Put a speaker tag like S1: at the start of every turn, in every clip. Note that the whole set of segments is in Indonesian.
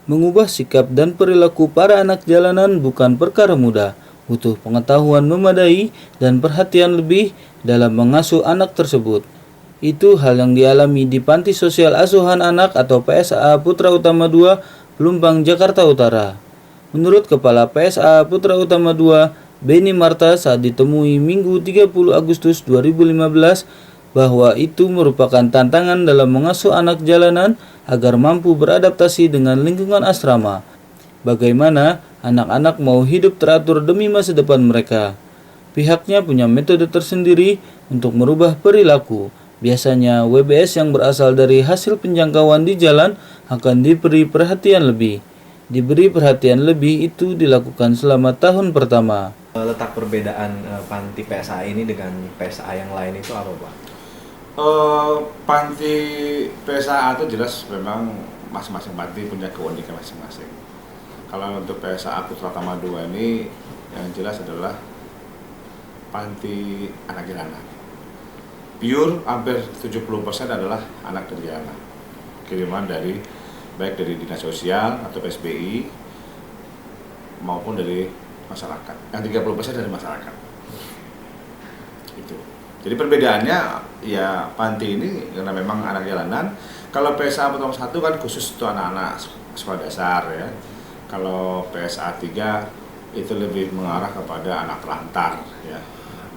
S1: Mengubah sikap dan perilaku para anak jalanan bukan perkara mudah, butuh pengetahuan memadai dan perhatian lebih dalam mengasuh anak tersebut. Itu hal yang dialami di Panti Sosial Asuhan Anak atau PSA Putra Utama II, Pelumpang, Jakarta Utara. Menurut Kepala PSA Putra Utama II, Beni Marta saat ditemui Minggu 30 Agustus 2015, bahwa itu merupakan tantangan dalam mengasuh anak jalanan agar mampu beradaptasi dengan lingkungan asrama. Bagaimana anak-anak mau hidup teratur demi masa depan mereka. Pihaknya punya metode tersendiri untuk merubah perilaku. Biasanya WBS yang berasal dari hasil penjangkauan di jalan akan diberi perhatian lebih. Diberi perhatian lebih itu dilakukan selama tahun pertama.
S2: Letak perbedaan panti PSA ini dengan PSA yang lain itu apa, Pak?
S3: Panti PSA itu jelas memang masing-masing panti punya keunikan masing-masing. Kalau untuk PSA Putra Utama II ini yang jelas adalah panti anak jalanan. Pure hampir 70% adalah anak dari jalanan. Kiriman dari baik dari dinas sosial atau PSBI maupun dari masyarakat. Yang 30% dari masyarakat. Itu. Jadi perbedaannya ya panti ini karena memang anak jalanan. Kalau PSA Putra 1 kan khusus untuk anak-anak sekolah dasar ya. Kalau PSA 3 itu lebih mengarah kepada anak telantar ya.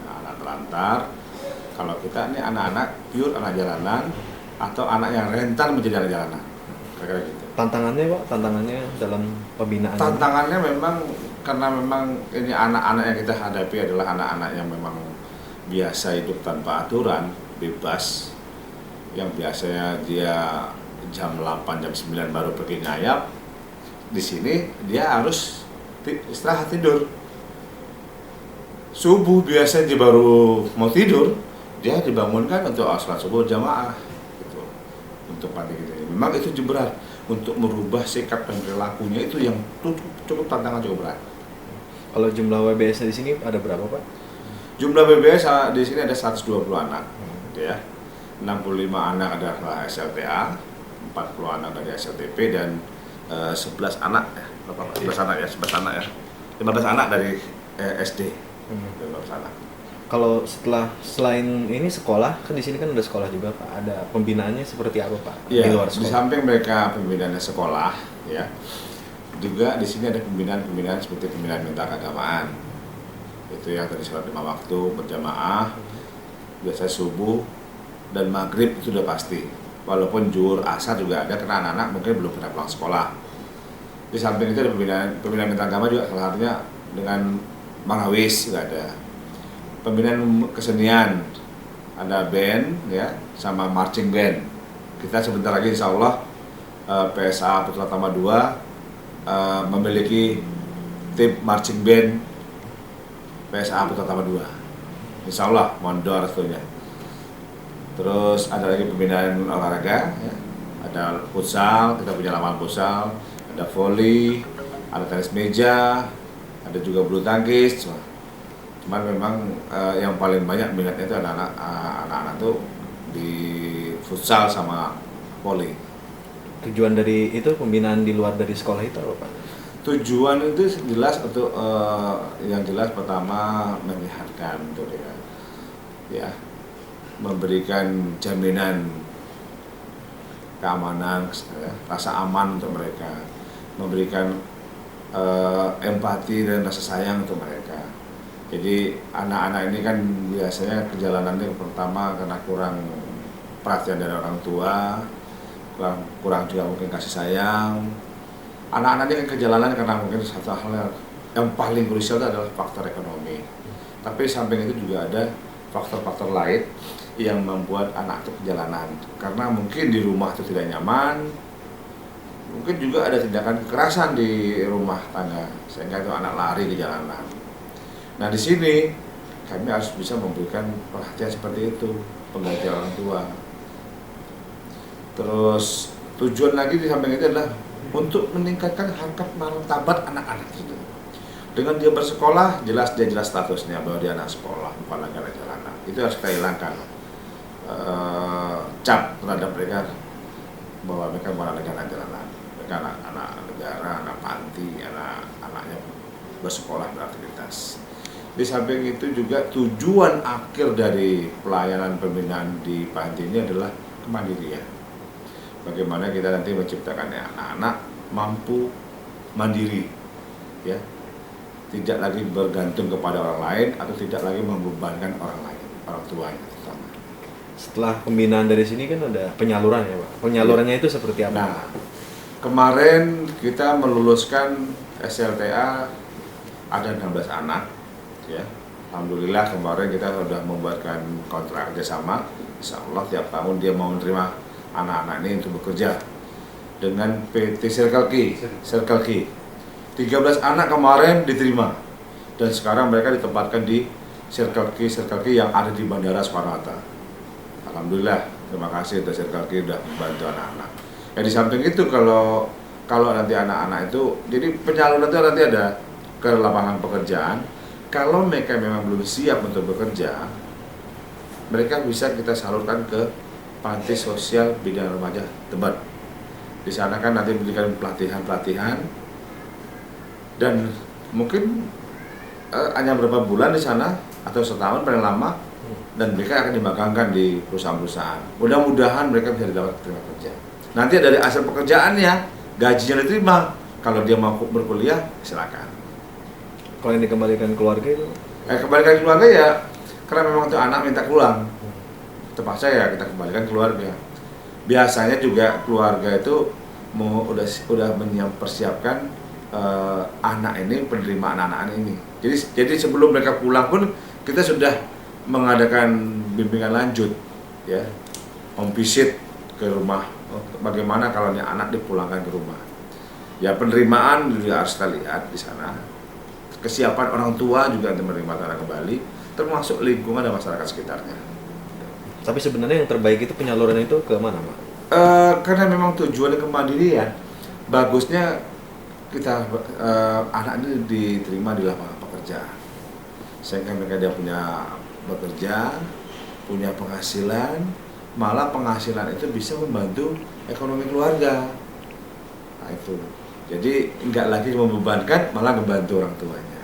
S3: Anak telantar. Kalau kita ini anak-anak pure anak jalanan atau anak yang rentan menjadi anak jalanan. Kira-kira gitu.
S2: Tantangannya, Pak, tantangannya dalam pembinaan.
S3: Tantangannya memang karena memang ini anak-anak yang kita hadapi adalah anak-anak yang memang biasa hidup tanpa aturan, bebas, yang biasanya dia jam 8, jam 9 baru pergi ngayap. Di sini dia harus istirahat tidur. Subuh biasanya dia baru mau tidur, dia dibangunkan untuk sholat subuh jamaah. Gitu. Untuk panti kita. Memang itu berat untuk merubah sikap dan perilakunya, itu yang cukup tantangan cukup berat.
S2: Kalau jumlah WBS di sini ada berapa, Pak?
S3: Jumlah WBS di sini ada 120 anak, ya. 65 anak adalah SLTA, 40 anak dari SLTP dan 11 anak ya, 11 anak ya, 11 anak ya, 15 anak dari SD, 15 anak.
S2: Kalau selain ini sekolah, kan di sini kan ada sekolah juga, Pak. Ada pembinaannya seperti apa, Pak?
S3: Ya,
S2: di luar sekolah.
S3: Di samping mereka pembinaannya sekolah, ya, juga di sini ada pembinaan seperti pembinaan mental keagamaan. Itu yang tadi sholat 5 waktu berjamaah, biasa subuh dan maghrib itu sudah pasti. Walaupun zuhur, asar juga ada karena anak-anak mungkin belum pernah pulang sekolah. Di samping itu ada pembinaan mental agama juga, salah satunya dengan Mangawis juga ada. Pembinaan kesenian, ada band ya, sama marching band. Kita sebentar lagi insya Allah PSA Putra Utama II memiliki tim marching band PSA Putra Utama II. Insya Allah, mohon doa restunya. Terus ada lagi pembinaan olahraga, ya. Ada futsal, kita punya lapangan futsal, ada volley, ada tenis meja, ada juga bulu tangkis. Cuman memang yang paling banyak minatnya itu anak-anak tuh di futsal sama volley.
S2: Tujuan dari itu pembinaan di luar dari sekolah itu apa, Pak?
S3: Tujuan itu jelas untuk yang jelas pertama menyehatkan untuk dia, ya, memberikan jaminan keamanan, ya, rasa aman untuk mereka, memberikan empati dan rasa sayang untuk mereka. Jadi anak-anak ini kan biasanya perjalanannya pertama karena kurang perhatian dari orang tua, kurang juga mungkin kasih sayang. Anak-anak ini kan perjalanan karena mungkin satu hal yang paling krusial adalah faktor ekonomi. Tapi samping itu juga ada faktor-faktor lain yang membuat anak itu perjalanan. Karena mungkin di rumah itu tidak nyaman, mungkin juga ada tindakan kekerasan di rumah tangga sehingga itu anak lari ke jalanan. Nah di sini kami harus bisa memberikan perhatian seperti itu, pengganti orang tua. Terus tujuan lagi di samping itu adalah untuk meningkatkan harkat martabat anak-anak itu. Dengan dia bersekolah, dia jelas statusnya bahwa dia anak sekolah, bukan lagi anak jalanan. Itu harus kita hilangkan cap terhadap mereka bahwa mereka bukan anak jalanan, mereka anak negara, anak panti, anak-anaknya bersekolah beraktivitas. Di samping itu juga tujuan akhir dari pelayanan pembinaan di panti ini adalah kemandirian. Bagaimana kita nanti menciptakan anak-anak mampu mandiri, ya, tidak lagi bergantung kepada orang lain atau tidak lagi membebankan orang lain, orang tuanya terutama.
S2: Setelah pembinaan dari sini kan ada penyaluran ya Pak. Penyalurannya itu seperti apa?
S3: Nah, kemarin kita meluluskan SLTA ada 16 anak, ya. Alhamdulillah kemarin kita sudah membuatkan kontrak kerjasama. Insya Allah tiap tahun dia mau menerima anak-anak ini untuk bekerja dengan PT Circle K. 13 anak kemarin diterima dan sekarang mereka ditempatkan di Circle K yang ada di Bandara Soekarno-Hatta. Alhamdulillah, terima kasih untuk Circle K sudah membantu anak-anak. Ya di samping itu kalau nanti anak-anak itu, jadi penyaluran itu nanti ada ke lapangan pekerjaan. Kalau mereka memang belum siap untuk bekerja, mereka bisa kita salurkan ke panti sosial bina remaja Tebet. Di sana kan nanti memberikan pelatihan dan mungkin hanya beberapa bulan di sana atau setahun paling lama, dan mereka akan dimagangkan di perusahaan-perusahaan. Mudah-mudahan mereka bisa dapat terima kerja. Nanti dari hasil pekerjaannya gajinya diterima. Kalau dia mau berkuliah silakan.
S2: Kalau yang dikembalikan keluarga itu?
S3: Kembalikan keluarga ya, karena memang itu anak minta pulang, terpaksa ya kita kembalikan keluarga. Biasanya juga keluarga itu udah mempersiapkan anak ini, penerimaan anak-anak ini. Jadi sebelum mereka pulang pun kita sudah mengadakan bimbingan lanjut, ya, home visit ke rumah. Bagaimana kalau anak dipulangkan ke rumah? Ya penerimaan juga harus kita lihat di sana. Kesiapan orang tua juga untuk menerima anak kembali, termasuk lingkungan dan masyarakat sekitarnya.
S2: Tapi sebenarnya yang terbaik itu penyaluran itu ke mana Pak?
S3: Karena memang tujuannya kemandirian. Bagusnya kita anak ini diterima di lapangan pekerjaan, sehingga mereka dia punya bekerja, punya penghasilan, malah penghasilan itu bisa membantu ekonomi keluarga. Nah itu, jadi nggak lagi membebankan, malah membantu orang tuanya.